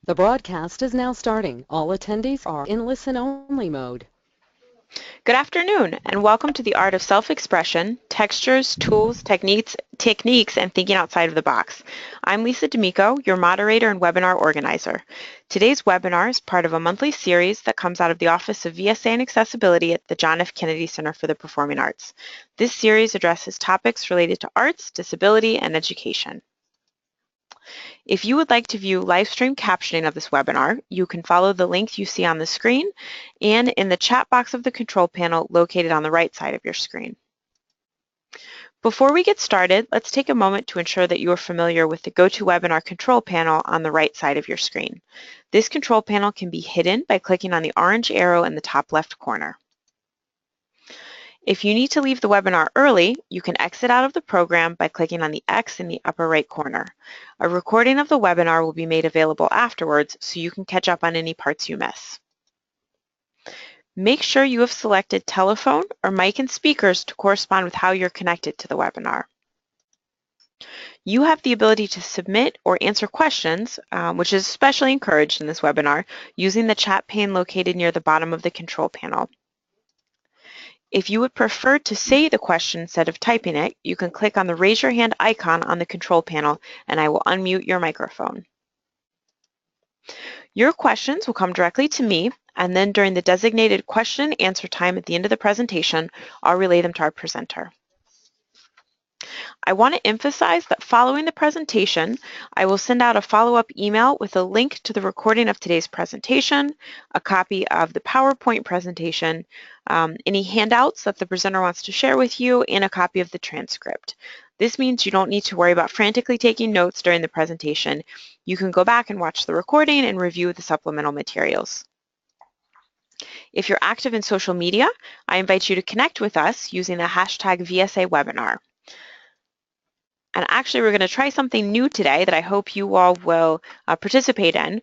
The broadcast is now starting. All attendees are in listen-only mode. Good afternoon, and welcome to the Art of Self-Expression, Textures, Tools, Techniques, and Thinking Outside of the Box. I'm Lisa D'Amico, your moderator and webinar organizer. Today's webinar is part of a monthly series that comes out of the Office of VSA and Accessibility at the John F. Kennedy Center for the Performing Arts. This series addresses topics related to arts, disability, and education. If you would like to view live stream captioning of this webinar, you can follow the links you see on the screen and in the chat box of the control panel located on the right side of your screen. Before we get started, let's take a moment to ensure that you are familiar with the GoToWebinar control panel on the right side of your screen. This control panel can be hidden by clicking on the orange arrow in the top left corner. If you need to leave the webinar early, you can exit out of the program by clicking on the X in the upper right corner. A recording of the webinar will be made available afterwards, so you can catch up on any parts you miss. Make sure you have selected telephone or mic and speakers to correspond with how you're connected to the webinar. You have the ability to submit or answer questions, which is especially encouraged in this webinar, using the chat pane located near the bottom of the control panel. If you would prefer to say the question instead of typing it, you can click on the raise your hand icon on the control panel and I will unmute your microphone. Your questions will come directly to me, and then during the designated question and answer time at the end of the presentation, I'll relay them to our presenter. I want to emphasize that following the presentation, I will send out a follow-up email with a link to the recording of today's presentation, a copy of the PowerPoint presentation, any handouts that the presenter wants to share with you, and a copy of the transcript. This means you don't need to worry about frantically taking notes during the presentation. You can go back and watch the recording and review the supplemental materials. If you're active in social media, I invite you to connect with us using the hashtag VSAWebinar. And actually, we're going to try something new today that I hope you all will participate in.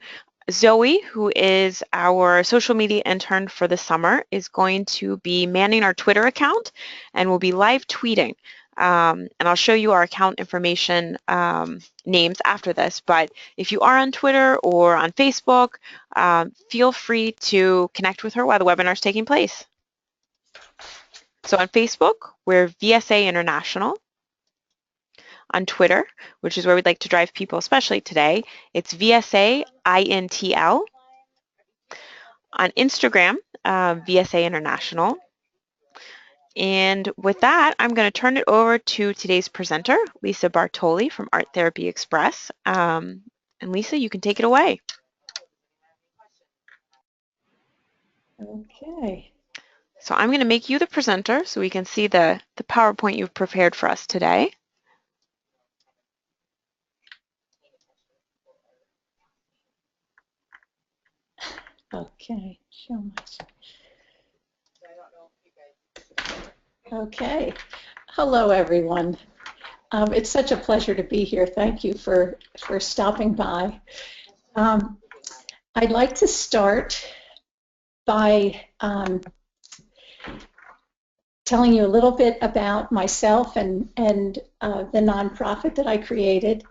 Zoe, who is our social media intern for the summer, is going to be manning our Twitter account and will be live tweeting. And I'll show you our account information names after this. But if you are on Twitter or on Facebook, feel free to connect with her while the webinar is taking place. So on Facebook, we're VSA International. On Twitter, which is where we'd like to drive people, especially today, it's VSA INTL. On Instagram, VSA International. And with that, I'm going to turn it over to today's presenter, Lisa Bartoli from Art Therapy Express. And Lisa, you can take it away. Okay. So I'm going to make you the presenter so we can see the PowerPoint you've prepared for us today. Okay, show my. Okay, hello everyone. It's such a pleasure to be here. Thank you for stopping by. I'd like to start by telling you a little bit about myself and the nonprofit that I created.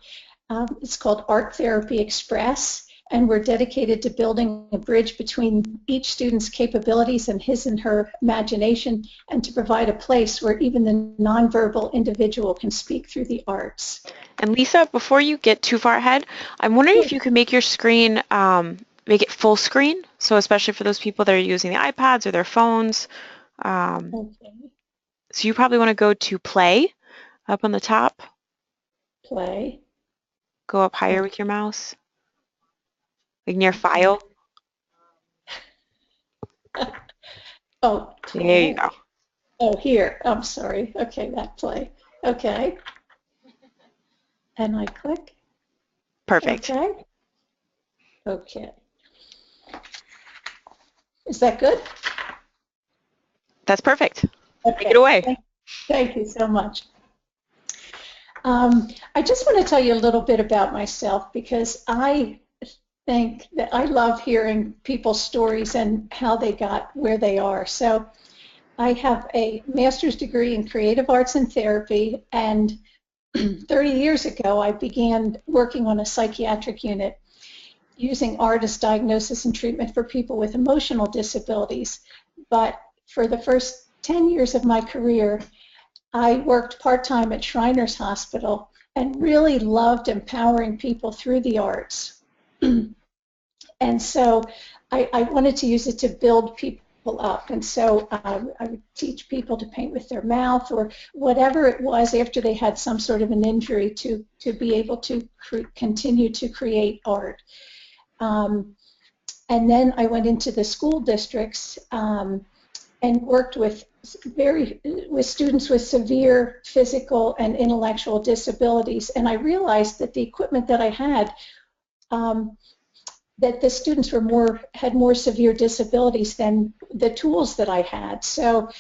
It's called Art Therapy Express. And we're dedicated to building a bridge between each student's capabilities and his and her imagination, and to provide a place where even the nonverbal individual can speak through the arts. And Lisa, before you get too far ahead, I'm wondering if you could make your screen, make it full screen, so especially for those people that are using the iPads or their phones. Okay. So you probably want to go to play up on the top. Play. Go up higher with your mouse. Like near file. Oh, there you go. Oh, here. I'm sorry. Okay, that play. Okay. And I click. Perfect. Okay. Okay. Is that good? That's perfect. Okay. Take it away. Thank you so much. I just want to tell you a little bit about myself, because I think that I love hearing people's stories and how they got where they are. So I have a master's degree in creative arts and therapy, and 30 years ago I began working on a psychiatric unit. using art as diagnosis and treatment for people with emotional disabilities. But for the first 10 years of my career, I worked part-time at Shriners Hospital and really loved empowering people through the arts. And so I wanted to use it to build people up. And so I would teach people to paint with their mouth or whatever it was after they had some sort of an injury to be able to continue to create art. And then I went into the school districts and worked with students with severe physical and intellectual disabilities. And I realized that the equipment that I had, that the students had more severe disabilities than the tools that I had. So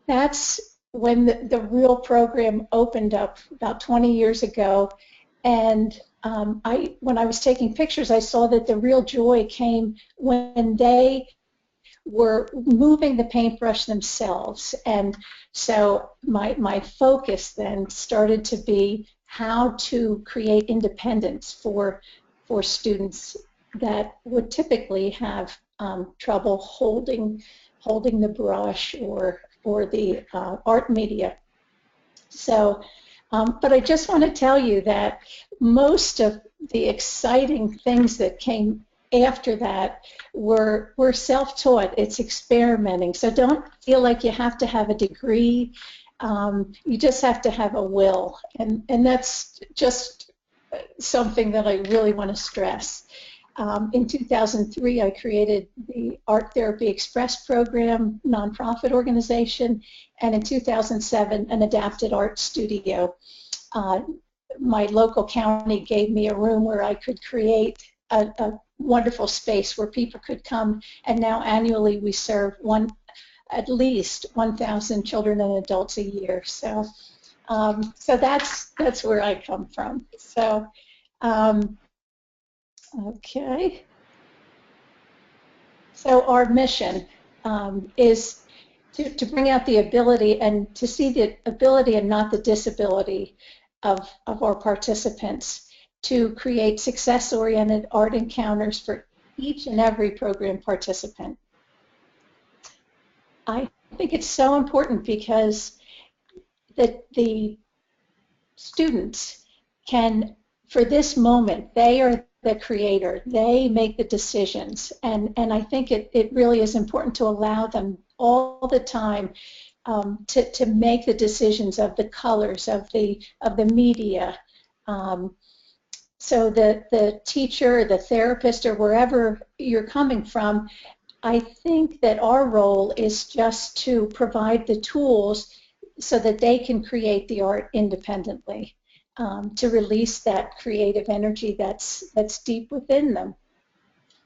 that's when the real program opened up about 20 years ago. And when I was taking pictures, I saw that the real joy came when they were moving the paintbrush themselves. And so my focus then started to be how to create independence for students that would typically have trouble holding the brush or the art media. So, but I just want to tell you that most of the exciting things that came after that were self-taught. It's experimenting. So don't feel like you have to have a degree. You just have to have a will, and that's just something that I really want to stress. In 2003, I created the Art Therapy Express program, nonprofit organization, and in 2007, an adapted art studio. My local county gave me a room where I could create a wonderful space where people could come, and now annually we serve at least 1,000 children and adults a year. So, so that's where I come from. So, okay. So our mission is to bring out the ability and to see the ability and not the disability of our participants, to create success-oriented art encounters for each and every program participant. I think it's so important because the students can, for this moment, they are the creator. They make the decisions, and I think it really is important to allow them all the time to make the decisions of the colors, of the media. So the teacher, the therapist, or wherever you're coming from, I think that our role is just to provide the tools so that they can create the art independently, to release that creative energy that's deep within them.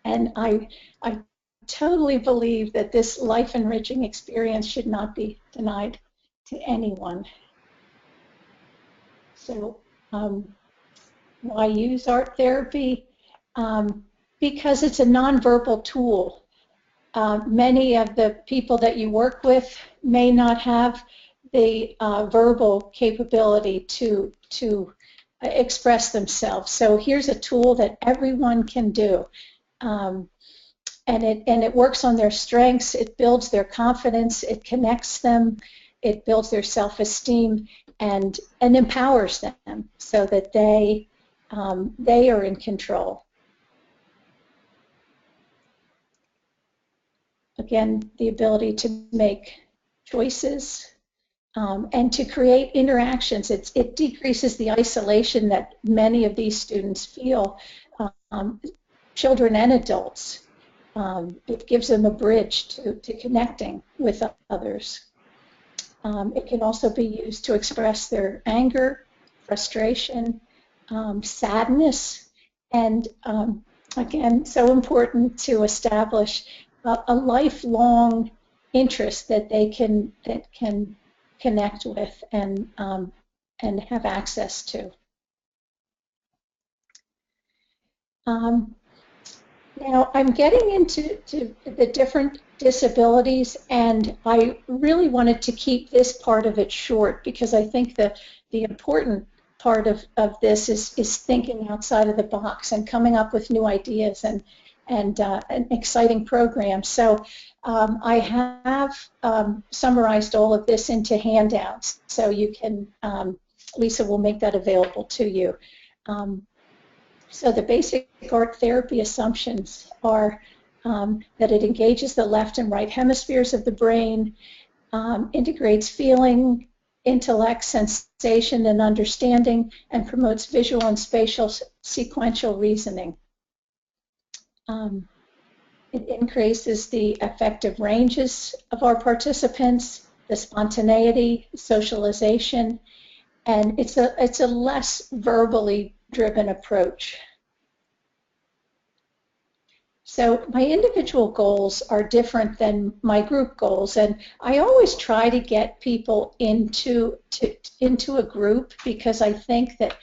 And I totally believe that this life-enriching experience should not be denied to anyone. So why use art therapy? Because it's a nonverbal tool. Many of the people that you work with may not have the verbal capability to express themselves. So here's a tool that everyone can do. And it works on their strengths, it builds their confidence, it connects them, it builds their self-esteem, and empowers them so that they are in control. Again, the ability to make choices and to create interactions. It decreases the isolation that many of these students feel, children and adults. It gives them a bridge to connecting with others. It can also be used to express their anger, frustration, sadness, and again, so important to establish a lifelong interest that they can connect with and have access to. Now, I'm getting into the different disabilities, and I really wanted to keep this part of it short because I think the important part of this is thinking outside of the box and coming up with new ideas and an exciting program. So I have summarized all of this into handouts, so you can, Lisa will make that available to you. So the basic art therapy assumptions are that it engages the left and right hemispheres of the brain, integrates feeling, intellect, sensation, and understanding, and promotes visual and spatial sequential reasoning. It increases the affective ranges of our participants, the spontaneity, socialization, and it's a less verbally driven approach. So my individual goals are different than my group goals, and I always try to get people into a group, because I think that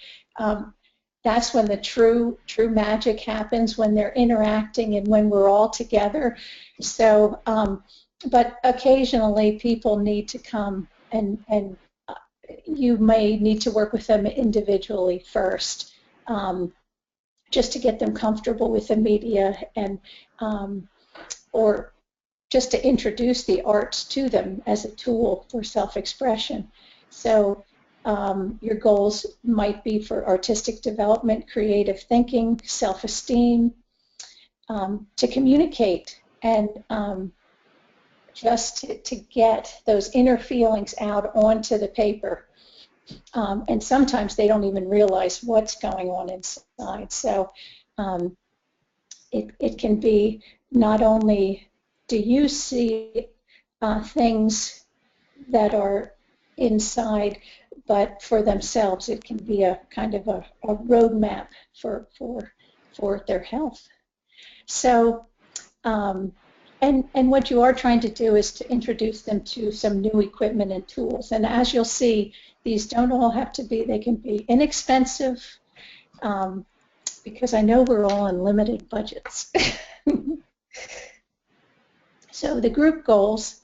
that's when the true magic happens, when they're interacting and when we're all together. So, but occasionally people need to come, and you may need to work with them individually first, just to get them comfortable with the media, and or just to introduce the arts to them as a tool for self-expression. So your goals might be for artistic development, creative thinking, self-esteem, to communicate, and just to get those inner feelings out onto the paper. And sometimes they don't even realize what's going on inside. So it can be not only do you see things that are inside, but for themselves it can be a kind of a roadmap for their health. So and what you are trying to do is to introduce them to some new equipment and tools. And as you'll see, these don't all have to be, they can be inexpensive, because I know we're all on limited budgets. So the group goals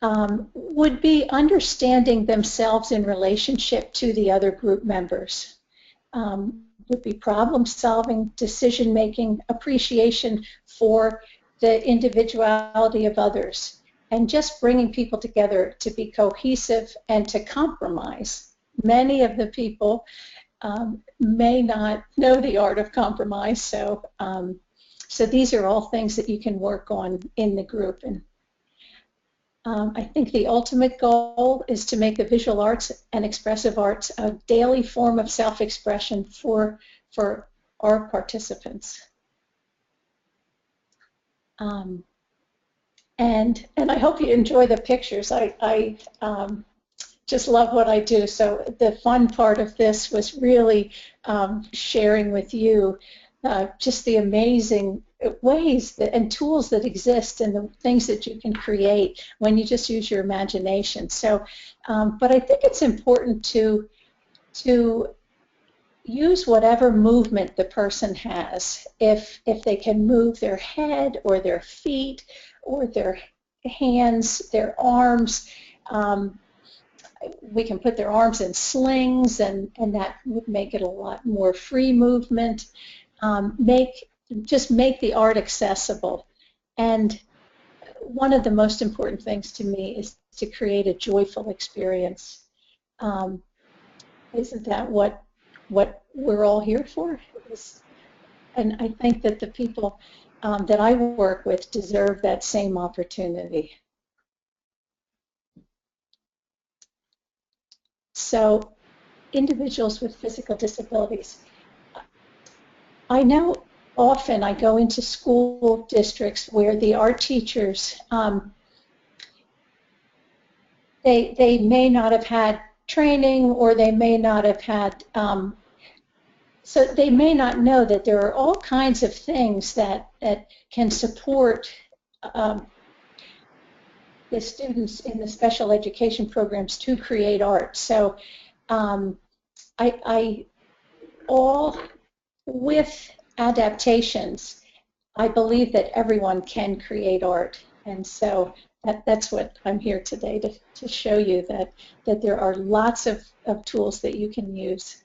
would be understanding themselves in relationship to the other group members. Would be problem solving, decision making, appreciation for the individuality of others, and just bringing people together to be cohesive and to compromise. Many of the people may not know the art of compromise, so so these are all things that you can work on in the group. And I think the ultimate goal is to make the visual arts and expressive arts a daily form of self-expression for our participants. And I hope you enjoy the pictures. I just love what I do. So the fun part of this was really sharing with you just the amazing ways and tools that exist, and the things that you can create when you just use your imagination. So, but I think it's important to use whatever movement the person has. If they can move their head or their feet or their hands, their arms, we can put their arms in slings, and that would make it a lot more free movement. Just make the art accessible. And one of the most important things to me is to create a joyful experience. Isn't that what we're all here for? And I think that the people that I work with deserve that same opportunity. So, individuals with physical disabilities. I know often I go into school districts where the art teachers, they may not have had training, or they may not have had, so they may not know that there are all kinds of things that can support the students in the special education programs to create art. So with Adaptations, I believe that everyone can create art, and so that's what I'm here today to show you, that there are lots of tools that you can use.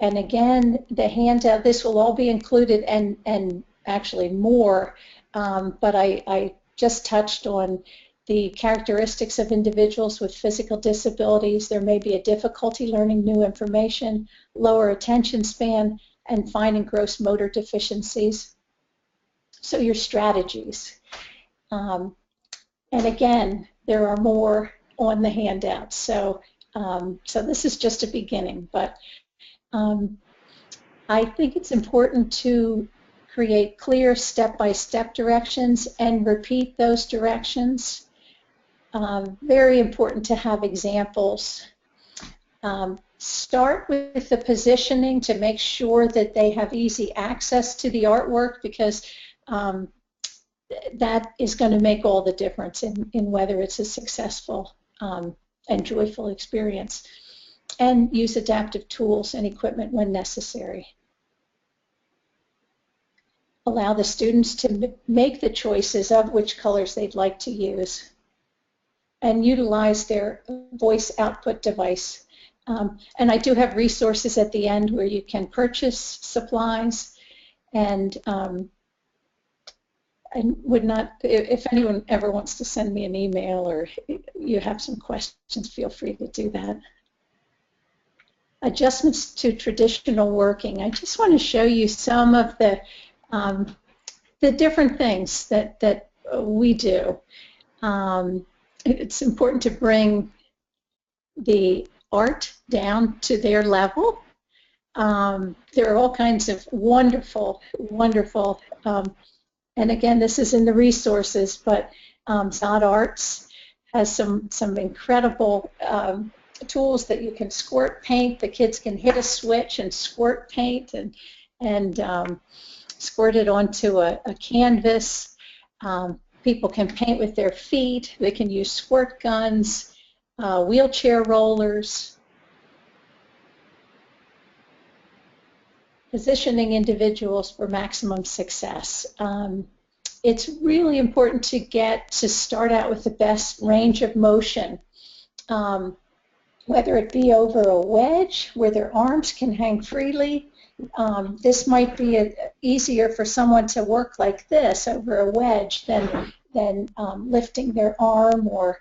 And again, the handout, this will all be included, and actually more, but I just touched on the characteristics of individuals with physical disabilities. There may be a difficulty learning new information, lower attention span, and fine and gross motor deficiencies. So your strategies. And again, there are more on the handout. So this is just a beginning, but I think it's important to create clear step-by-step directions and repeat those directions. Very important to have examples. Start with the positioning to make sure that they have easy access to the artwork, because that is going to make all the difference in whether it's a successful and joyful experience. And use adaptive tools and equipment when necessary. Allow the students to make the choices of which colors they'd like to use, and utilize their voice output device. And I do have resources at the end where you can purchase supplies, and would not, if anyone ever wants to send me an email or you have some questions, feel free to do that. Adjustments to traditional working. I just want to show you some of the different things that we do. It's important to bring the art down to their level. There are all kinds of wonderful, wonderful, and again, this is in the resources, but Zod Arts has some incredible tools that you can squirt paint. The kids can hit a switch and squirt paint and squirt it onto a canvas. People can paint with their feet. They can use squirt guns, wheelchair rollers. Positioning individuals for maximum success. It's really important to start out with the best range of motion. Whether it be over a wedge where their arms can hang freely. This might be easier for someone to work like this over a wedge than lifting their arm, or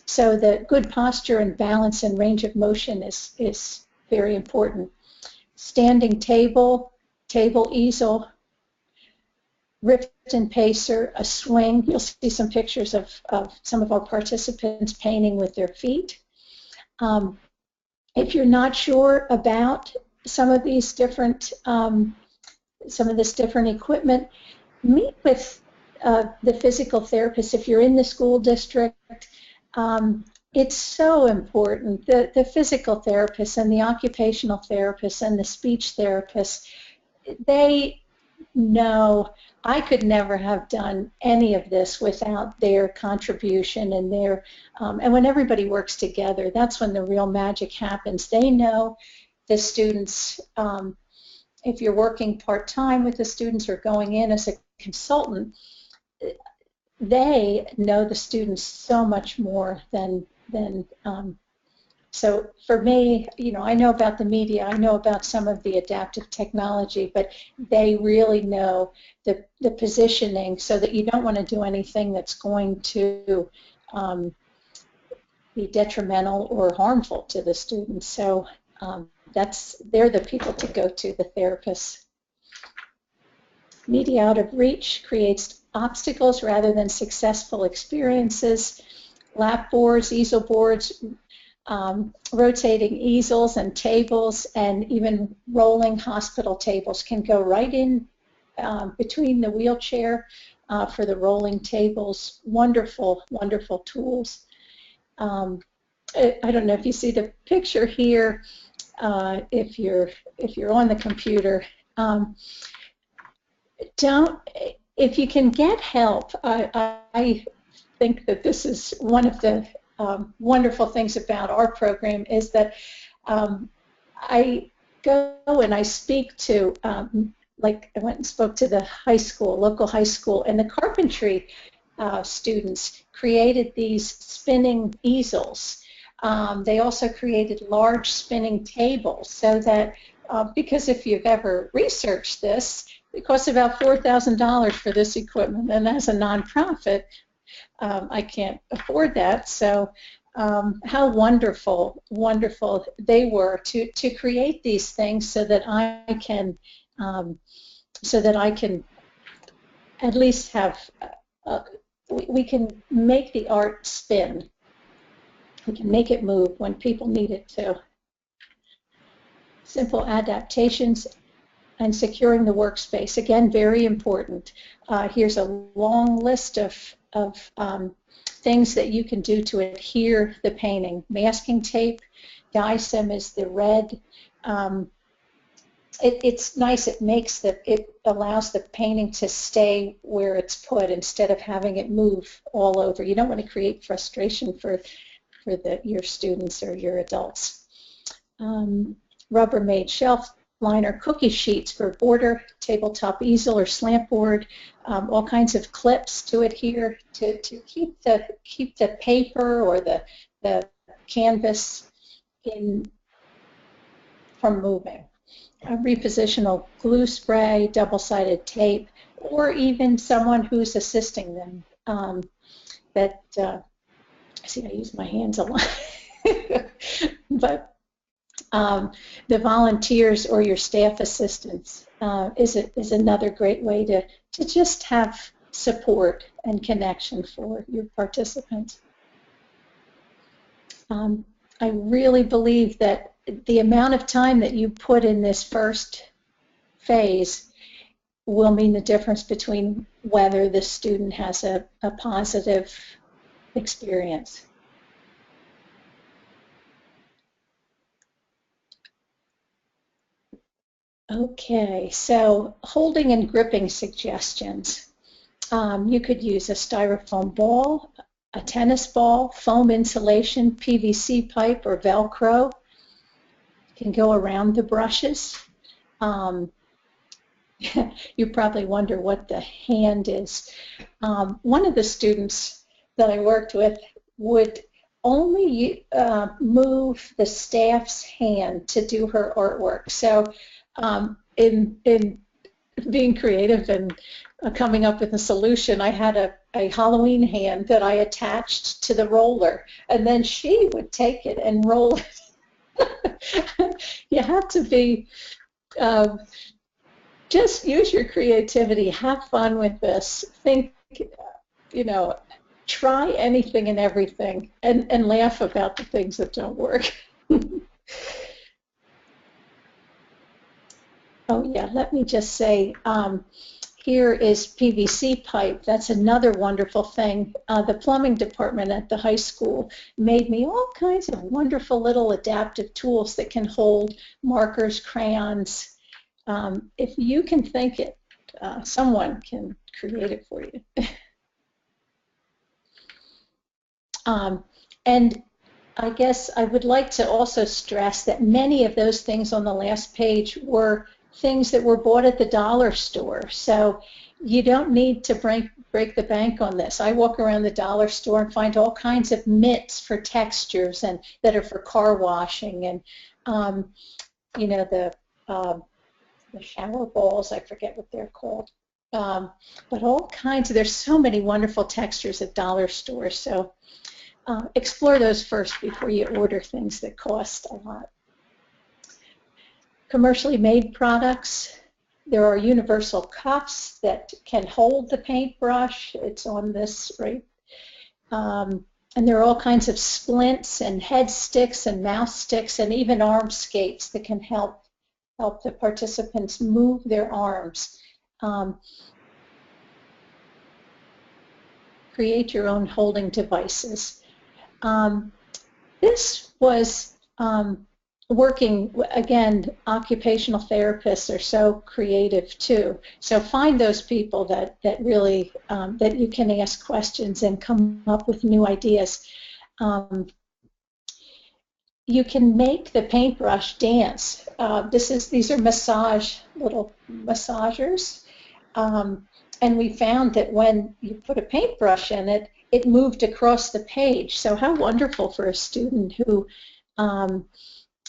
so the good posture and balance and range of motion is very important. Standing table, table easel, Ripton pacer, a swing. You'll see some pictures of some of our participants painting with their feet. If you're not sure about some of these different, some of this different equipment, meet with the physical therapist if you're in the school district. It's so important. The physical therapists and the occupational therapists and the speech therapists, they know. I could never have done any of this without their contribution and their, and when everybody works together, that's when the real magic happens. They know the students. If you're working part-time with the students or going in as a consultant, they know the students so much more than so for me, you know, I know about the media, I know about some of the adaptive technology, but they really know the positioning, so that you don't want to do anything that's going to be detrimental or harmful to the students. So they're the people to go to, the therapists. Media out of reach creates obstacles rather than successful experiences. Lap boards, easel boards, rotating easels and tables, and even rolling hospital tables can go right in between the wheelchair for the rolling tables. Wonderful, wonderful tools. I don't know if you see the picture here. If you're on the computer, if you can get help. I think that this is one of the wonderful things about our program, is that I go and I speak to like I went and spoke to the high school, local high school, and the carpentry students created these spinning easels. They also created large spinning tables so that, because if you've ever researched this, it costs about $4,000 for this equipment, and as a nonprofit, I can't afford that. So how wonderful, wonderful they were to create these things so that I can at least have we can make the art spin. We can make it move when people need it to. Simple adaptations and securing the workspace. Again, very important. Here's a long list of things that you can do to adhere the painting. Masking tape, dye-sim is the red. It's nice. It allows the painting to stay where it's put instead of having it move all over. You don't want to create frustration for your students or your adults. Rubbermaid shelf liner cookie sheets for border, tabletop easel or slant board, all kinds of clips to adhere to keep the paper or the canvas from moving. Repositional glue spray, double-sided tape, or even someone who's assisting them. See, I use my hands a lot, but the volunteers or your staff assistants is another great way to just have support and connection for your participants. I really believe that the amount of time that you put in this first phase will mean the difference between whether the student has a positive experience. Okay, so holding and gripping suggestions. You could use a styrofoam ball, a tennis ball, foam insulation, PVC pipe, or Velcro. You can go around the brushes. You probably wonder what the hand is. One of the students that I worked with would only move the staff's hand to do her artwork. So in being creative and coming up with a solution, I had a Halloween hand that I attached to the roller, and then she would take it and roll it. You have to be, just use your creativity, have fun with this, think, try anything and everything, and laugh about the things that don't work. Oh yeah, let me just say, here is PVC pipe. That's another wonderful thing. The plumbing department at the high school made me all kinds of wonderful little adaptive tools that can hold markers, crayons. If you can think it, someone can create it for you. And I guess I would like to also stress that many of those things on the last page were things that were bought at the dollar store. So you don't need to break the bank on this. I walk around the dollar store and find all kinds of mitts for textures and that are for car washing, and the shower balls, I forget what they're called. But all kinds there's so many wonderful textures at dollar stores. So explore those first before you order things that cost a lot. Commercially made products. There are universal cups that can hold the paintbrush. It's on this, right? And there are all kinds of splints and head sticks and mouse sticks and even arm skates that can help the participants move their arms. Create your own holding devices. This was working, again, occupational therapists are so creative too. So find those people that really, that you can ask questions and come up with new ideas. you can make the paintbrush dance. These are little massagers. And we found that when you put a paintbrush in it, it moved across the page. So how wonderful for a student who, and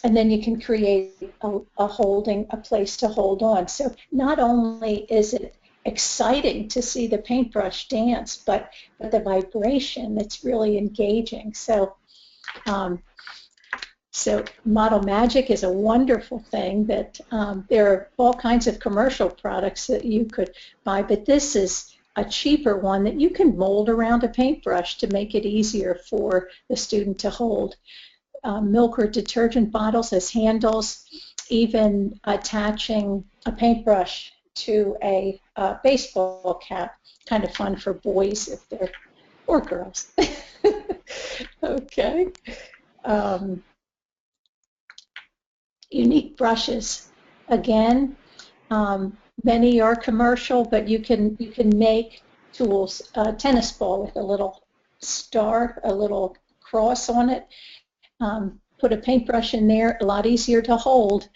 then you can create a place to hold on. So not only is it exciting to see the paintbrush dance, but the vibration, it's really engaging. So Model Magic is a wonderful thing that there are all kinds of commercial products that you could buy, but this is a cheaper one that you can mold around a paintbrush to make it easier for the student to hold. Milk or detergent bottles as handles, even attaching a paintbrush to a baseball cap. Kind of fun for boys if they're, or girls. Okay. Unique brushes. Again, many are commercial, but you can make tools. A tennis ball with a little star, a little cross on it. Put a paintbrush in there, a lot easier to hold.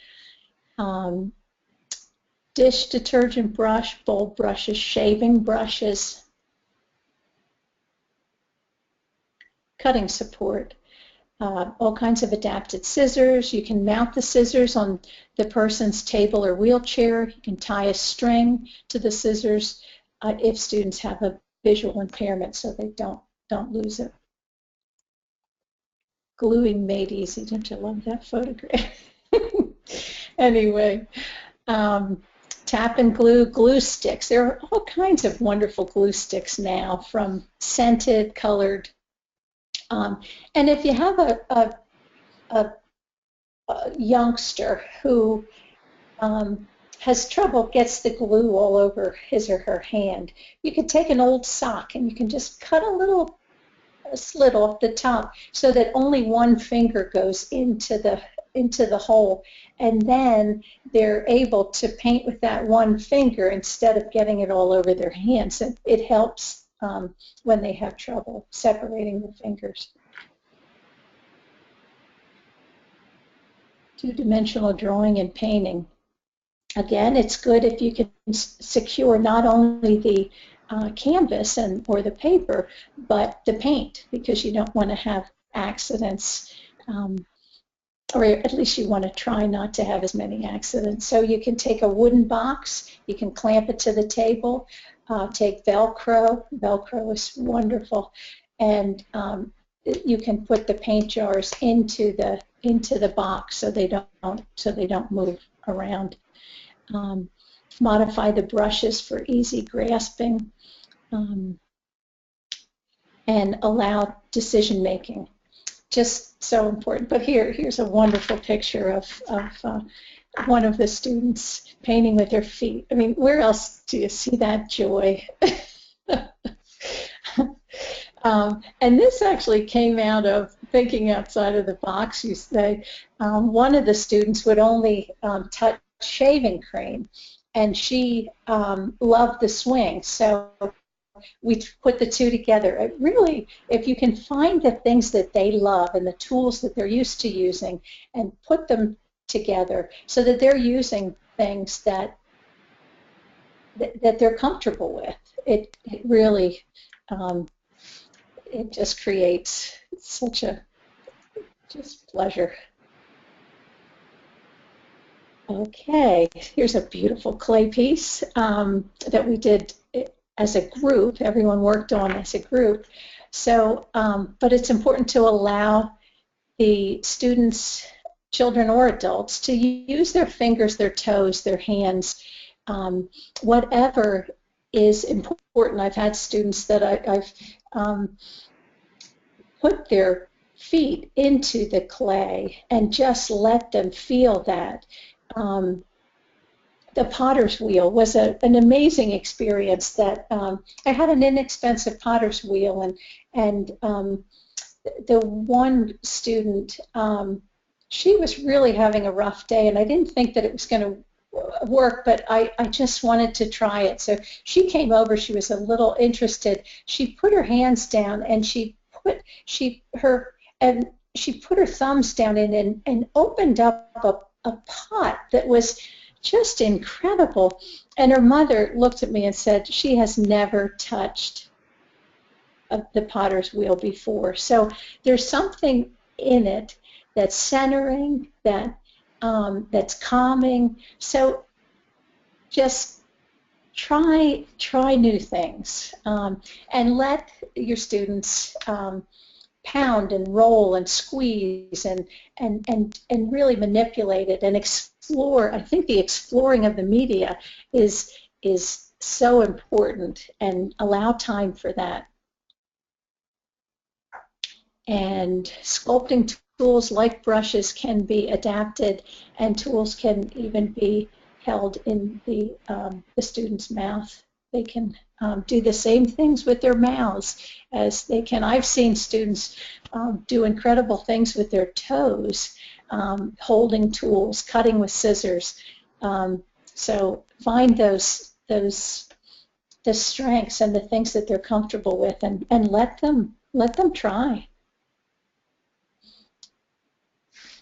Dish detergent brush, bowl brushes, shaving brushes, cutting support. All kinds of adapted scissors. You can mount the scissors on the person's table or wheelchair. You can tie a string to the scissors if students have a visual impairment so they don't lose it. Gluing made easy. Don't you love that photograph? Anyway, tap and glue sticks. There are all kinds of wonderful glue sticks now, from scented, colored. And if you have a youngster who has trouble, gets the glue all over his or her hand, you could take an old sock and you can just cut a little slit off the top so that only one finger goes into the hole, and then they're able to paint with that one finger instead of getting it all over their hands. And it helps when they have trouble separating the fingers. Two-dimensional drawing and painting. Again, it's good if you can secure not only the canvas or the paper, but the paint, because you don't want to have accidents, or at least you want to try not to have as many accidents. So you can take a wooden box, you can clamp it to the table, take Velcro. Velcro is wonderful, and you can put the paint jars into the box so they don't move around. Modify the brushes for easy grasping, and allow decision making. Just so important. But here's a wonderful picture of one of the students painting with their feet. I mean, where else do you see that joy? And this actually came out of thinking outside of the box. You say one of the students would only touch shaving cream, and she loved the swing. So we put the two together. It really, if you can find the things that they love and the tools that they're used to using and put them together so that they're using things that they're comfortable with, it really, it just creates such a just pleasure. Okay, here's a beautiful clay piece that we did as a group. Everyone worked on as a group. So, but it's important to allow the students, children or adults, to use their fingers, their toes, their hands, whatever is important. I've had students that I've put their feet into the clay and just let them feel that. The potter's wheel was an amazing experience. That I had an inexpensive potter's wheel, and the one student, she was really having a rough day, and I didn't think that it was going to work, but I just wanted to try it. So she came over. She was a little interested. She put her hands down, and she put her thumbs down in and opened up a pot that was just incredible. And her mother looked at me and said she has never touched the potter's wheel before. So there's something in it that's centering, that's calming. So just try new things, and let your students pound and roll and squeeze and really manipulate it and explore. I think the exploring of the media is so important, and allow time for that. And sculpting tools like brushes can be adapted, and tools can even be held in the student's mouth. They can do the same things with their mouths as they can. I've seen students do incredible things with their toes, holding tools, cutting with scissors. So find the strengths and the things that they're comfortable with, and let them try.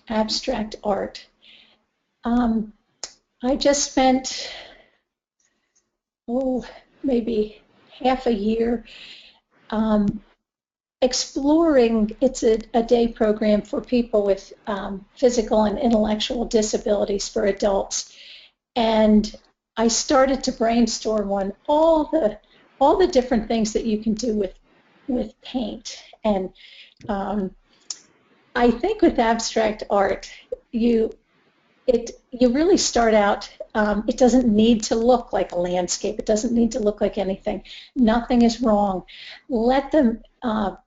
Abstract art. I just spent, maybe half a year exploring. It's a day program for people with physical and intellectual disabilities for adults. And I started to brainstorm on all the different things that you can do with paint. And I think with abstract art, you really start out, it doesn't need to look like a landscape. It doesn't need to look like anything. Nothing is wrong. Let them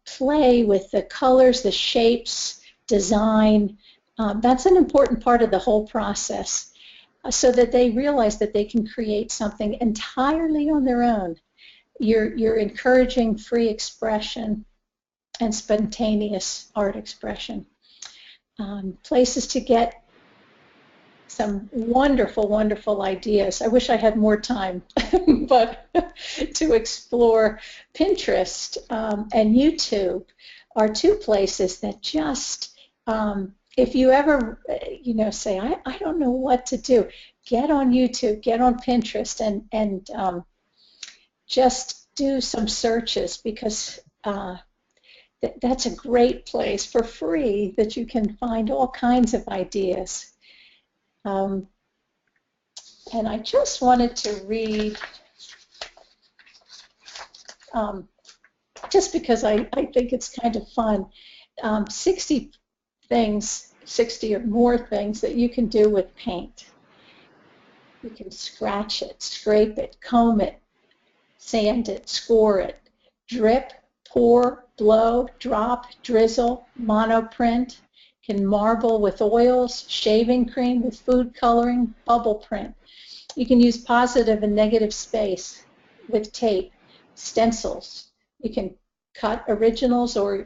play with the colors, the shapes, design. That's an important part of the whole process, so that they realize that they can create something entirely on their own. You're encouraging free expression and spontaneous art expression. Places to get some wonderful, wonderful ideas. I wish I had more time, but to explore Pinterest and YouTube are two places that just, if you ever, say, I don't know what to do, get on YouTube, get on Pinterest, and just do some searches, because that's a great place for free that you can find all kinds of ideas. And I just wanted to read, just because I think it's kind of fun, 60 or more things that you can do with paint. You can scratch it, scrape it, comb it, sand it, score it, drip, pour, blow, drop, drizzle, monoprint. Can marble with oils, shaving cream with food coloring, bubble print. You can use positive and negative space with tape, stencils. You can cut originals or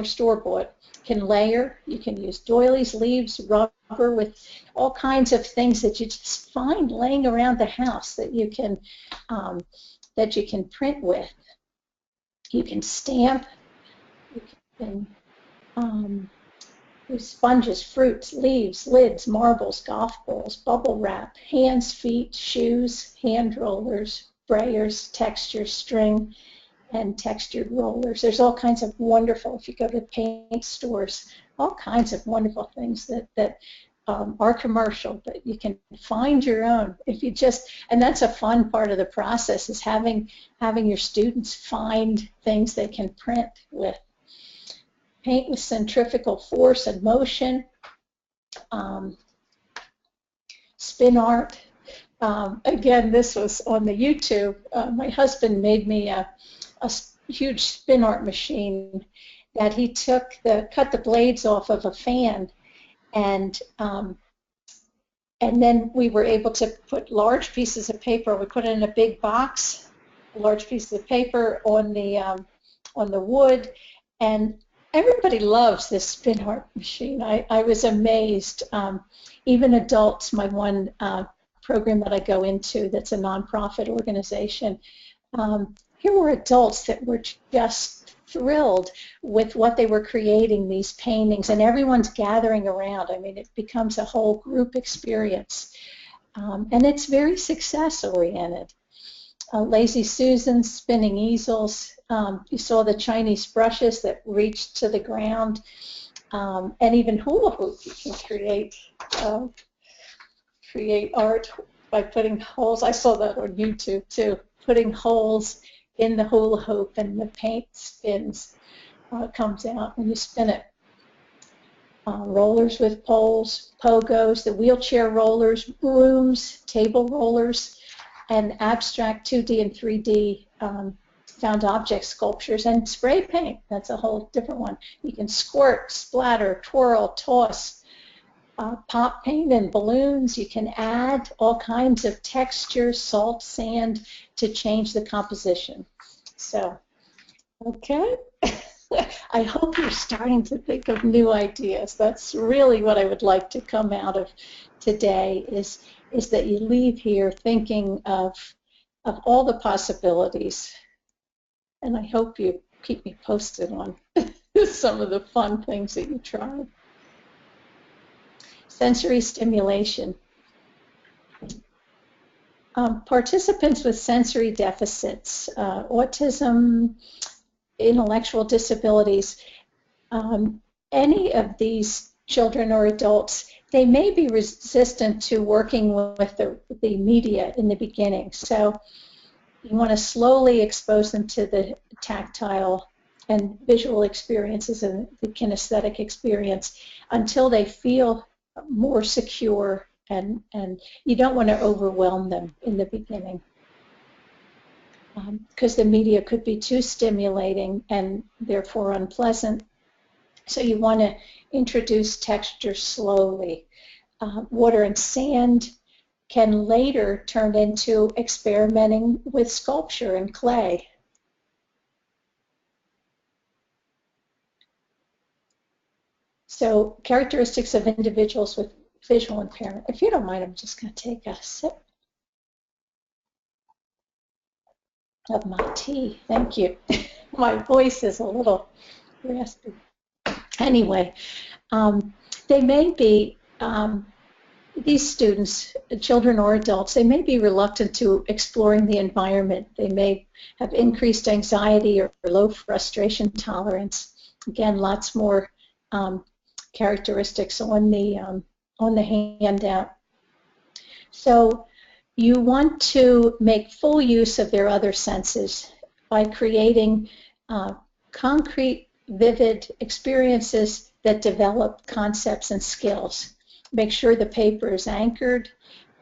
store-bought. Can layer. You can use doilies, leaves, rubber, with all kinds of things that you just find laying around the house that you can print with. You can stamp. You can use sponges, fruits, leaves, lids, marbles, golf balls, bubble wrap, hands, feet, shoes, hand rollers, sprayers, texture, string, and textured rollers. There's all kinds of wonderful, if you go to paint stores, all kinds of wonderful things that are commercial, but you can find your own if you just, and that's a fun part of the process, is having your students find things they can print with. Paint with centrifugal force and motion, spin art. Again, this was on the YouTube. My husband made me a huge spin art machine that he cut the blades off of a fan, and then we were able to put large pieces of paper. We put it in a big box, large pieces of paper on the wood, and everybody loves this spin art machine. I was amazed. Even adults, my one program that I go into that's a nonprofit organization, here were adults that were just thrilled with what they were creating, these paintings, and everyone's gathering around. I mean, it becomes a whole group experience. And it's very success-oriented. Lazy Susan, spinning easels. You saw the Chinese brushes that reached to the ground. And even hula hoop, you can create art by putting holes. I saw that on YouTube too, putting holes in the hula hoop and the paint spins. Comes out when you spin it. Rollers with poles, pogos, the wheelchair rollers, brooms, table rollers, and abstract 2D and 3D found object sculptures, and spray paint. That's a whole different one. You can squirt, splatter, twirl, toss, pop paint and balloons. You can add all kinds of textures, salt, sand, to change the composition. So, okay. I hope you're starting to think of new ideas. That's really what I would like to come out of today, is that you leave here thinking of all the possibilities. And I hope you keep me posted on some of the fun things that you tried. Sensory stimulation. Participants with sensory deficits, autism, intellectual disabilities, any of these children or adults, they may be resistant to working with the media in the beginning. So you want to slowly expose them to the tactile and visual experiences and the kinesthetic experience until they feel more secure, and you don't want to overwhelm them in the beginning. Because the media could be too stimulating and therefore unpleasant. So you want to introduce texture slowly. Water and sand can later turn into experimenting with sculpture and clay. So characteristics of individuals with visual impairment. If you don't mind, I'm just going to take a sip of my tea. Thank you. My voice is a little raspy. Anyway, they may be, these students, children or adults, they may be reluctant to exploring the environment. They may have increased anxiety or low frustration tolerance. Again, lots more characteristics on the handout. So you want to make full use of their other senses by creating concrete, vivid experiences that develop concepts and skills. Make sure the paper is anchored,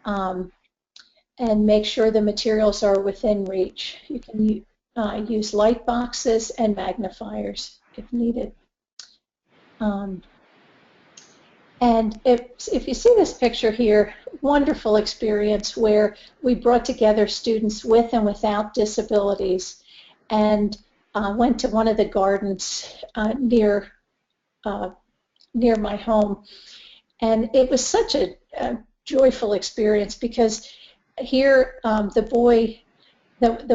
and make sure the materials are within reach. You can use light boxes and magnifiers if needed. And if you see this picture here, wonderful experience where we brought together students with and without disabilities, and went to one of the gardens near my home. And it was such a joyful experience, because here the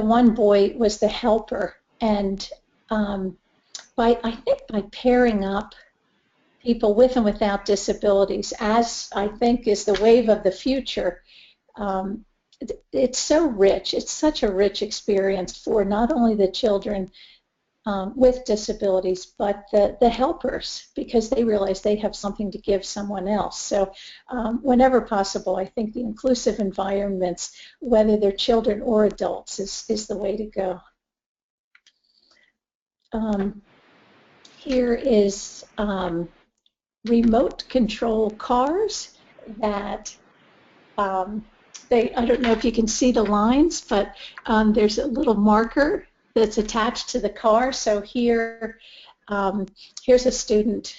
one boy was the helper, and I think by pairing up people with and without disabilities, as I think is the wave of the future, it's so rich. It's such a rich experience for not only the children with disabilities, but the helpers, because they realize they have something to give someone else. So whenever possible, I think the inclusive environments, whether they're children or adults, is the way to go. Here is remote control cars that I don't know if you can see the lines, but there's a little marker that's attached to the car. So here's a student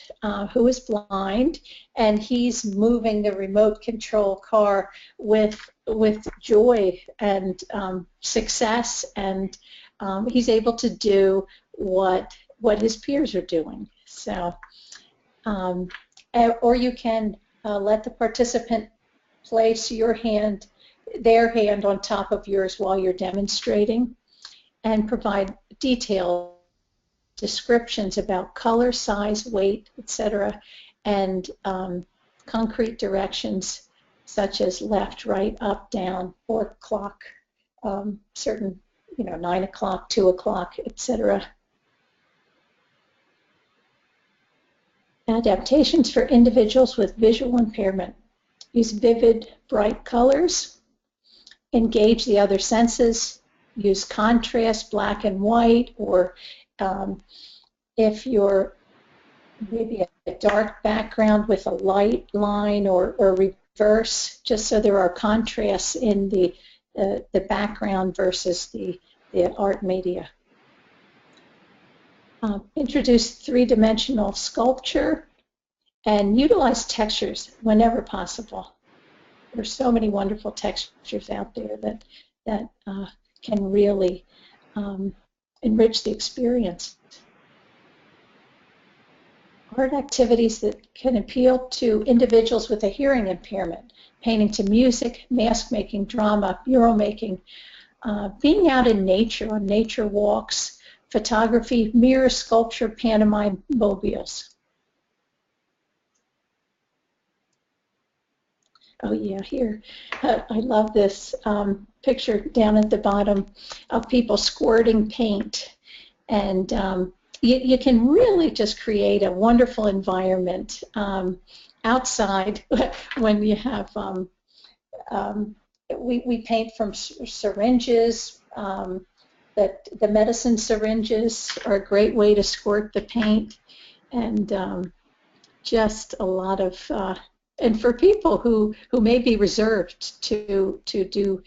who is blind, and he's moving the remote control car with joy and success, and he's able to do what his peers are doing. So, or you can let the participant place their hand on top of yours while you're demonstrating, and provide details descriptions about color, size, weight, etc., and concrete directions such as left, right, up, down, or clock, certain, 9 o'clock, 2 o'clock, etc. Adaptations for individuals with visual impairment. Use vivid, bright colors. Engage the other senses. Use contrast, black and white, or if you're maybe a dark background with a light line or reverse, just so there are contrasts in the background versus the art media. Introduce three-dimensional sculpture and utilize textures whenever possible. There's so many wonderful textures out there that can really enrich the experience. Art activities that can appeal to individuals with a hearing impairment, painting to music, mask making, drama, mural making, being out in nature, on nature walks, photography, mirror sculpture, pantomime, mobiles. Oh yeah, here, I love this picture down at the bottom of people squirting paint. And you can really just create a wonderful environment outside when you have, we paint from syringes. That the medicine syringes are a great way to squirt the paint, and just a lot of, and for people who may be reserved to do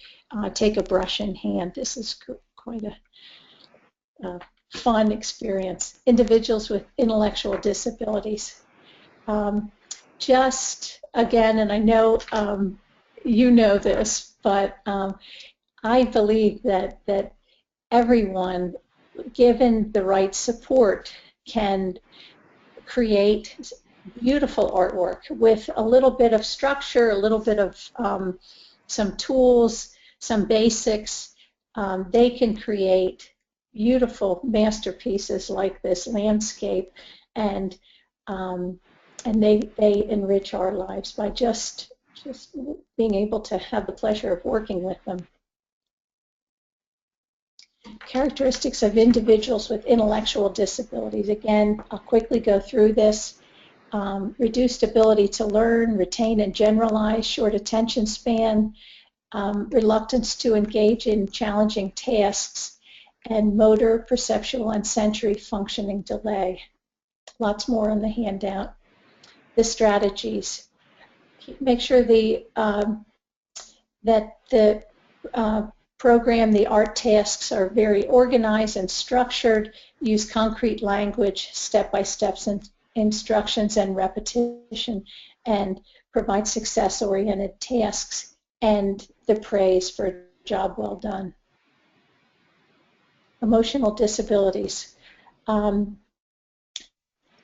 take a brush in hand, this is quite a fun experience. Individuals with intellectual disabilities. Just again, and I know you know this, but I believe that everyone, given the right support, can create beautiful artwork with a little bit of structure, a little bit of some tools, some basics. They can create beautiful masterpieces like this landscape, and they enrich our lives by just being able to have the pleasure of working with them. Characteristics of individuals with intellectual disabilities. Again, I'll quickly go through this. Reduced ability to learn, retain, and generalize, short attention span, reluctance to engage in challenging tasks, and motor, perceptual, and sensory functioning delay. Lots more on the handout. The strategies. Make sure that the program, the art tasks are very organized and structured. Use concrete language, step-by-step instructions and repetition, and provide success-oriented tasks and the praise for a job well done. Emotional disabilities.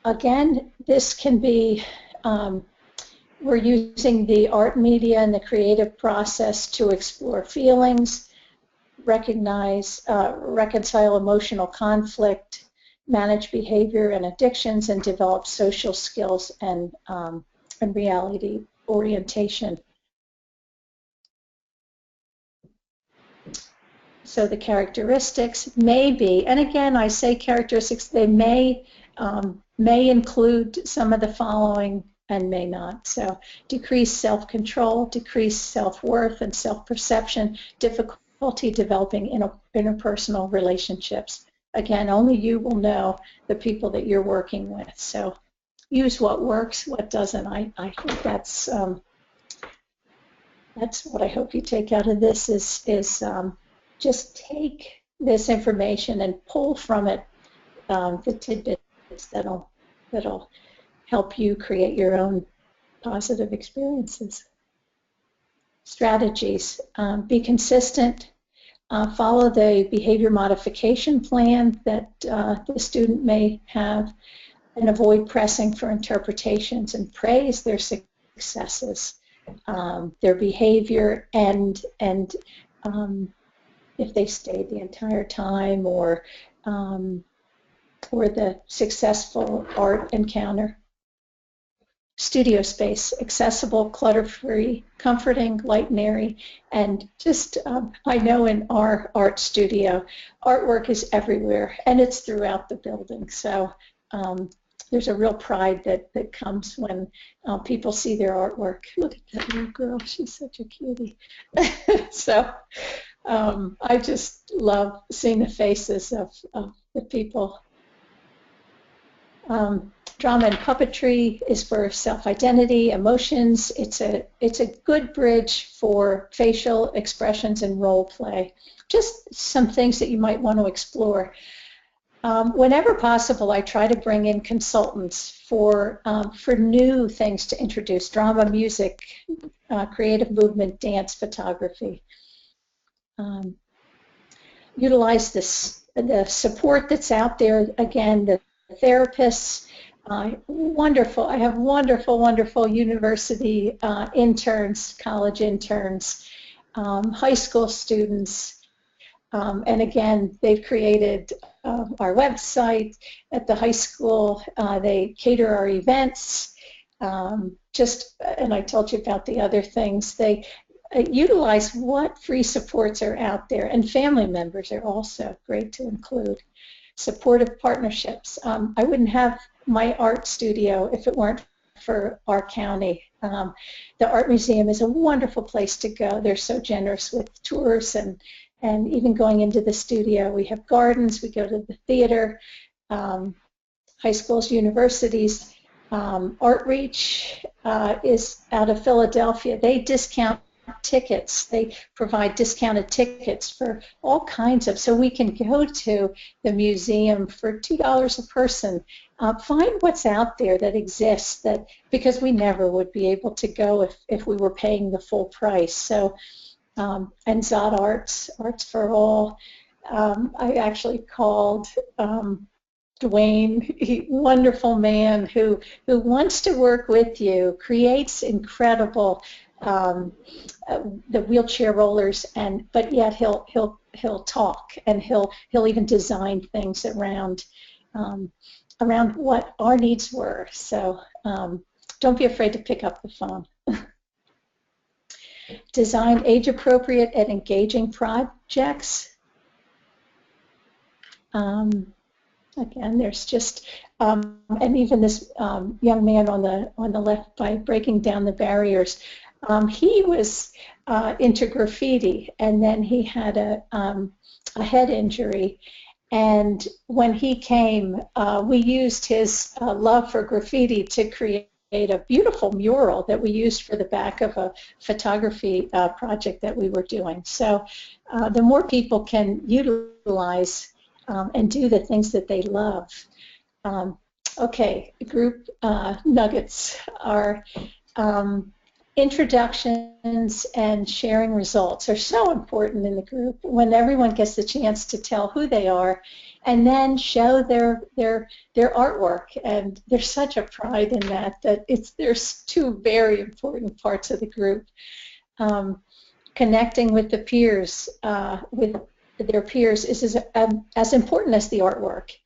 Again, this can be, we're using the art media and the creative process to explore feelings, reconcile emotional conflict, manage behavior and addictions, and develop social skills and reality orientation. So the characteristics may be, and again I say characteristics, they may include some of the following and may not. So decreased self-control, decreased self-worth and self-perception, difficulty developing interpersonal relationships. Again, only you will know the people that you're working with. So use what works, what doesn't. I think that's what I hope you take out of this is just take this information and pull from it the tidbits that'll help you create your own positive experiences. Strategies. Be consistent. Follow the behavior modification plan that the student may have, and avoid pressing for interpretations, and praise their successes, their behavior, and if they stayed the entire time, or or the successful art encounter. Studio space, accessible, clutter-free, comforting, light and airy, and just, I know in our art studio, artwork is everywhere, and it's throughout the building. So there's a real pride that comes when people see their artwork. Look at that little girl, she's such a cutie. So I just love seeing the faces of the people. Drama and puppetry is for self-identity, emotions. It's a good bridge for facial expressions and role play. Just some things that you might want to explore. Whenever possible, I try to bring in consultants for new things to introduce: drama, music, creative movement, dance, photography. Utilize the support that's out there. Again, the therapists. Wonderful. I have wonderful, wonderful university interns, college interns, high school students, and again, they've created our website at the high school. They cater our events. And I told you about the other things. They utilize what free supports are out there, and family members are also great to include. Supportive partnerships. I wouldn't have my art studio if it weren't for our county. The Art Museum is a wonderful place to go. They're so generous with tours and even going into the studio. We have gardens, we go to the theater, high schools, universities. Artreach is out of Philadelphia. They discount tickets. They provide discounted tickets for all kinds of, so we can go to the museum for $2 a person. Find what's out there that exists, because we never would be able to go if we were paying the full price. So, and Zod Arts for All. I actually called Dwayne, wonderful man who wants to work with you, creates incredible the wheelchair rollers, but yet he'll talk, and he'll even design things around what our needs were. So don't be afraid to pick up the phone. Design age-appropriate and engaging projects. Again, there's just, and even this young man on the left, by breaking down the barriers. He was into graffiti, and then he had a head injury. And when he came, we used his love for graffiti to create a beautiful mural that we used for the back of a photography project that we were doing. So the more people can utilize and do the things that they love. Okay, group nuggets are introductions and sharing results are so important in the group, when everyone gets the chance to tell who they are and then show their artwork. And there's such a pride in that there's two very important parts of the group. Connecting with the peers, with their peers, is as important as the artwork.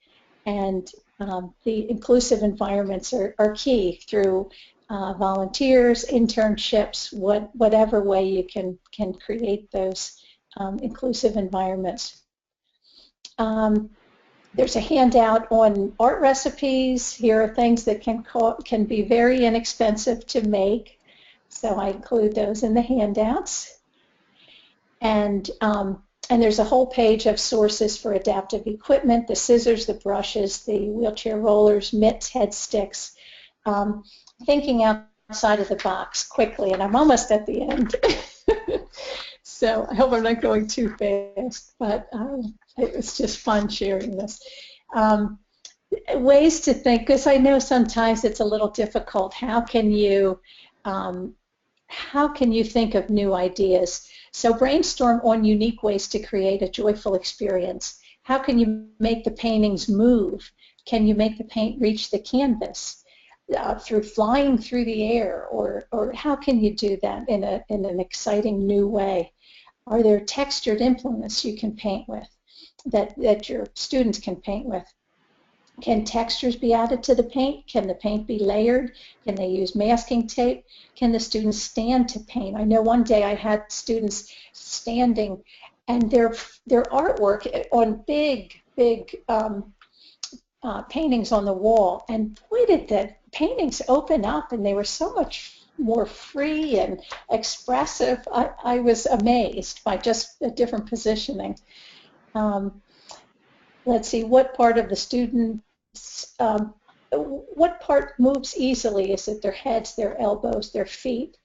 And the inclusive environments are key through volunteers, internships, whatever way you can create those inclusive environments. There's a handout on art recipes. Here are things that can be very inexpensive to make, so I include those in the handouts. And there's a whole page of sources for adaptive equipment: the scissors, the brushes, the wheelchair rollers, mitts, head sticks. Thinking outside of the box quickly, and I'm almost at the end. So I hope I'm not going too fast, but it was just fun sharing this. Ways to think, because I know sometimes it's a little difficult. How can you think of new ideas? So brainstorm on unique ways to create a joyful experience. How can you make the paintings move? Can you make the paint reach the canvas? Through flying through the air, or how can you do that in an exciting new way? Are there textured implements you can paint with, that your students can paint with? Can textures be added to the paint? Can the paint be layered? Can they use masking tape? Can the students stand to paint? I know one day I had students standing, and their artwork on big paintings on the wall, and boy, did the paintings open up, and they were so much more free and expressive. I was amazed by just the different positioning. Let's see, what part of the students, what part moves easily? Is it their heads, their elbows, their feet?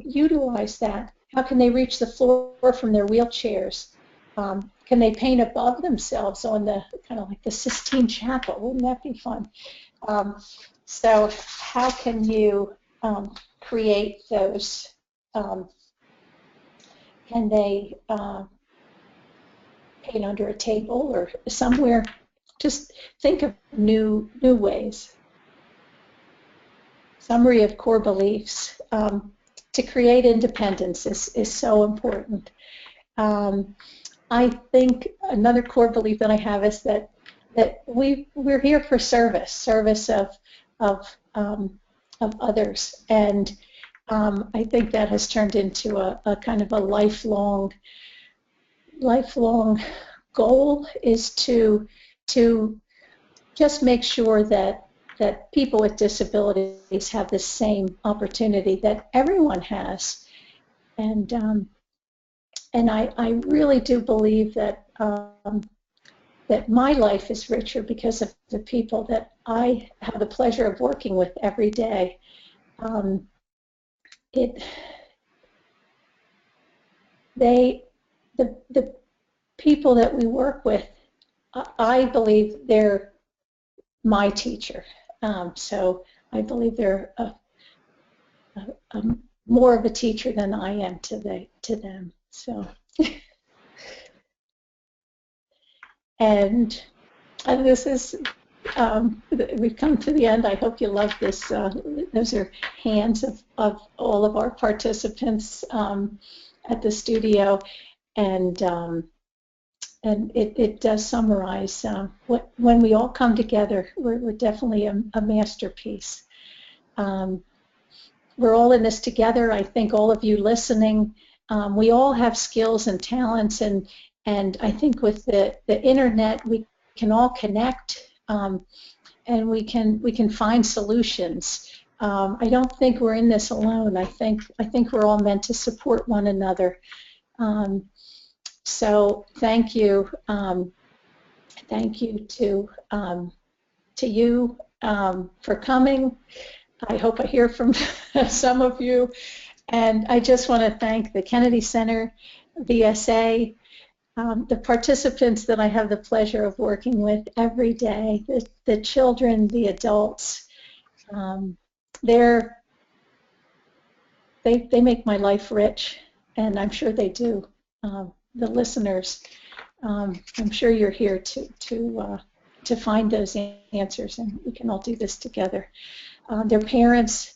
Utilize that. How can they reach the floor from their wheelchairs? Can they paint above themselves on the kind of like the Sistine Chapel? Wouldn't that be fun? So how can you create those? Can they paint under a table or somewhere? Just think of new ways. Summary of core beliefs. To create independence is so important. I think another core belief that I have is that we're here for service of others, and I think that has turned into a kind of a lifelong goal, is to just make sure that people with disabilities have the same opportunity that everyone has, and I really do believe that that my life is richer because of the people that I have the pleasure of working with every day. The people that we work with, I believe they're my teacher. So I believe they're more of a teacher than I am to them. So, and this is, we've come to the end. I hope you love this. Those are hands of all of our participants at the studio, and it does summarize when we all come together, we're definitely a masterpiece. We're all in this together. I think all of you listening, we all have skills and talents, and I think with the internet we can all connect, and we can find solutions. I don't think we're in this alone. I think we're all meant to support one another. So thank you to you for coming. I hope I hear from some of you, and I just want to thank the Kennedy Center, VSA, the participants that I have the pleasure of working with every day, the children, the adults. They make my life rich, and I'm sure they do. The listeners, I'm sure you're here to find those answers, and we can all do this together. Their parents,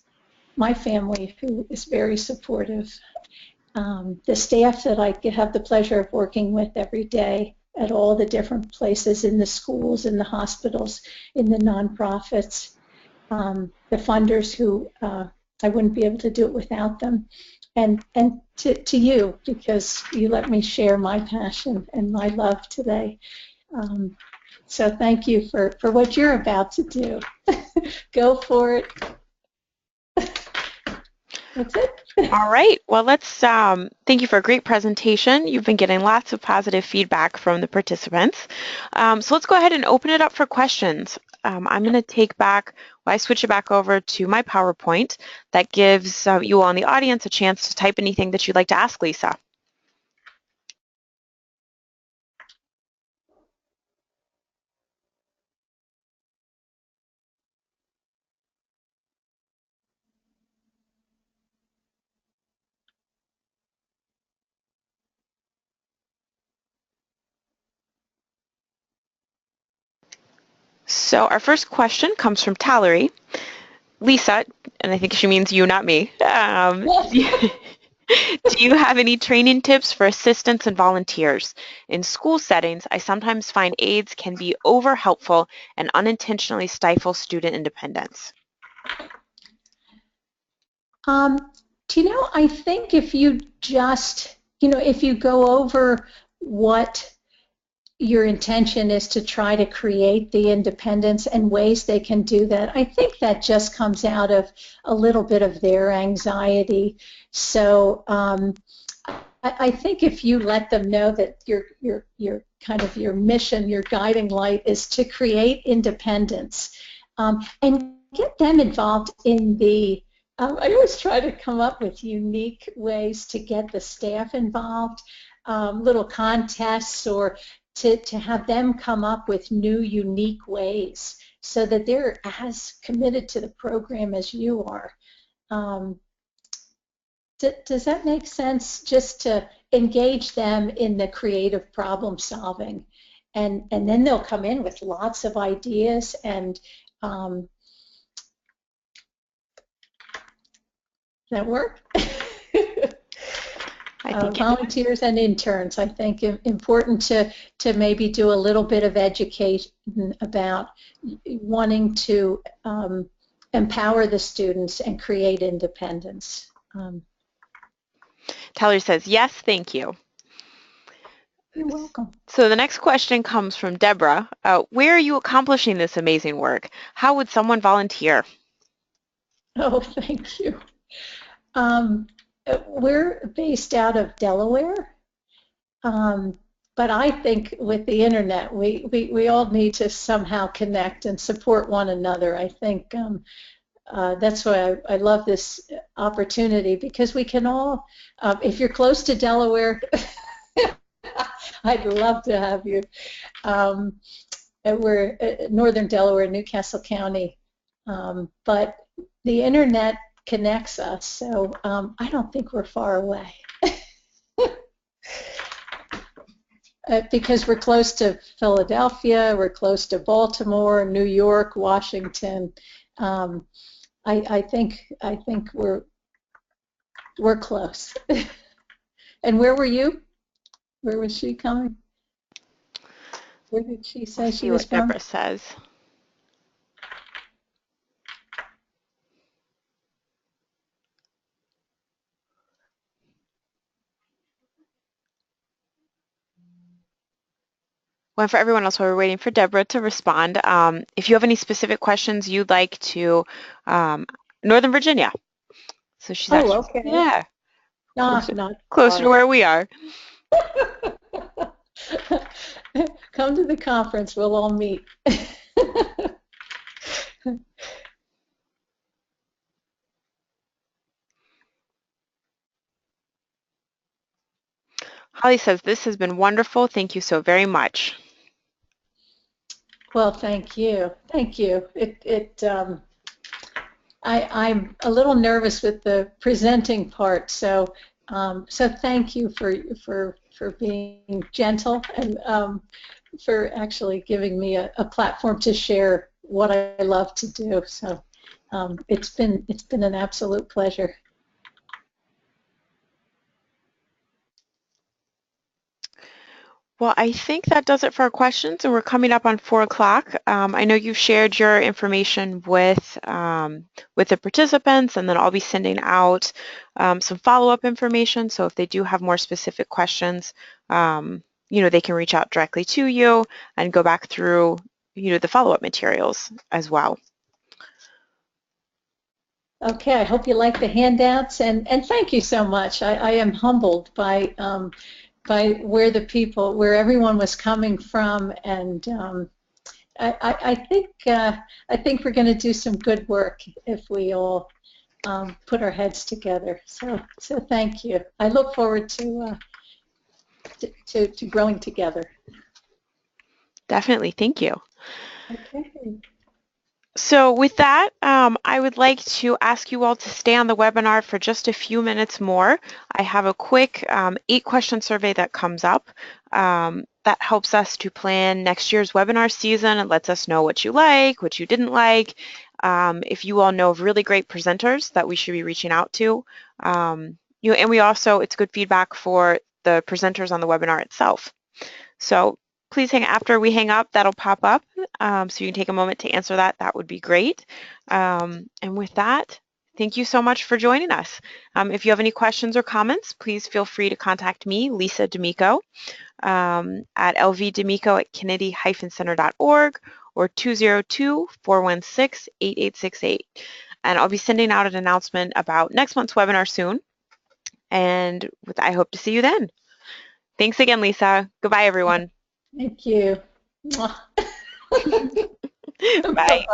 my family, who is very supportive, the staff that I have the pleasure of working with every day at all the different places, in the schools, in the hospitals, in the nonprofits, the funders who I wouldn't be able to do it without them, and to you, because you let me share my passion and my love today. So thank you for what you're about to do. Go for it. That's it. All right. Well, let's thank you for a great presentation. You've been getting lots of positive feedback from the participants. So let's go ahead and open it up for questions. I'm going to I switch it back over to my PowerPoint. That gives you all in the audience a chance to type anything that you'd like to ask Lisa. So our first question comes from Tallery. Lisa, and I think she means you, not me. Do you have any training tips for assistants and volunteers? In school settings, I sometimes find aides can be over helpful and unintentionally stifle student independence. Um, do you know, I think if you just, if you go over what your intention is to try to create the independence and ways they can do that, I think that just comes out of a little bit of their anxiety. So I think if you let them know that your kind of your mission, your guiding light is to create independence, and get them involved in the I always try to come up with unique ways to get the staff involved, little contests, or to have them come up with new, unique ways so that they're as committed to the program as you are. Um, does that make sense? Just to engage them in the creative problem solving. And then they'll come in with lots of ideas and does that work? I think volunteers and interns, I think important to maybe do a little bit of education about wanting to empower the students and create independence. Tyler says, yes, thank you. You're welcome. So the next question comes from Deborah. Where are you accomplishing this amazing work? How would someone volunteer? Oh, thank you. We're based out of Delaware, but I think with the internet, we all need to somehow connect and support one another. I think that's why I love this opportunity, because we can all, if you're close to Delaware, I'd love to have you. We're northern Delaware, Newcastle County, but the internet connects us, so I don't think we're far away. Because we're close to Philadelphia, we're close to Baltimore, New York, Washington. I think we're close. And where were you? Where was she coming? Where did she say she was from? Deborah says. Well, for everyone else, while we're waiting for Deborah to respond, if you have any specific questions you'd like to, Northern Virginia. So she's actually, Okay. yeah, Not closer to where we are. Come to the conference, we'll all meet. Holly says, this has been wonderful. Thank you so very much. Well, thank you. Thank you. I'm a little nervous with the presenting part, so so thank you for being gentle and for actually giving me a platform to share what I love to do. So it's been an absolute pleasure. Well, I think that does it for our questions, and we're coming up on 4 o'clock. I know you've shared your information with the participants, and then I'll be sending out some follow-up information. So if they do have more specific questions, they can reach out directly to you and go back through, the follow-up materials as well. Okay, I hope you like the handouts, and thank you so much. I am humbled by where everyone was coming from, and I think we're going to do some good work if we all put our heads together. So thank you. I look forward to growing together. Definitely, thank you. Okay. So with that, I would like to ask you all to stay on the webinar for just a few minutes more. I have a quick 8-question survey that comes up that helps us to plan next year's webinar season and lets us know what you like, what you didn't like. If you all know of really great presenters that we should be reaching out to, and we also, it's good feedback for the presenters on the webinar itself. So please after we hang up, that'll pop up. So you can take a moment to answer that. That would be great. And with that, thank you so much for joining us. If you have any questions or comments, please feel free to contact me, Lisa D'Amico, at lvdamico@kennedy-center.org or 202-416-8868. And I'll be sending out an announcement about next month's webinar soon. And I hope to see you then. Thanks again, Lisa. Goodbye, everyone. Thank you. Bye. Bye-bye.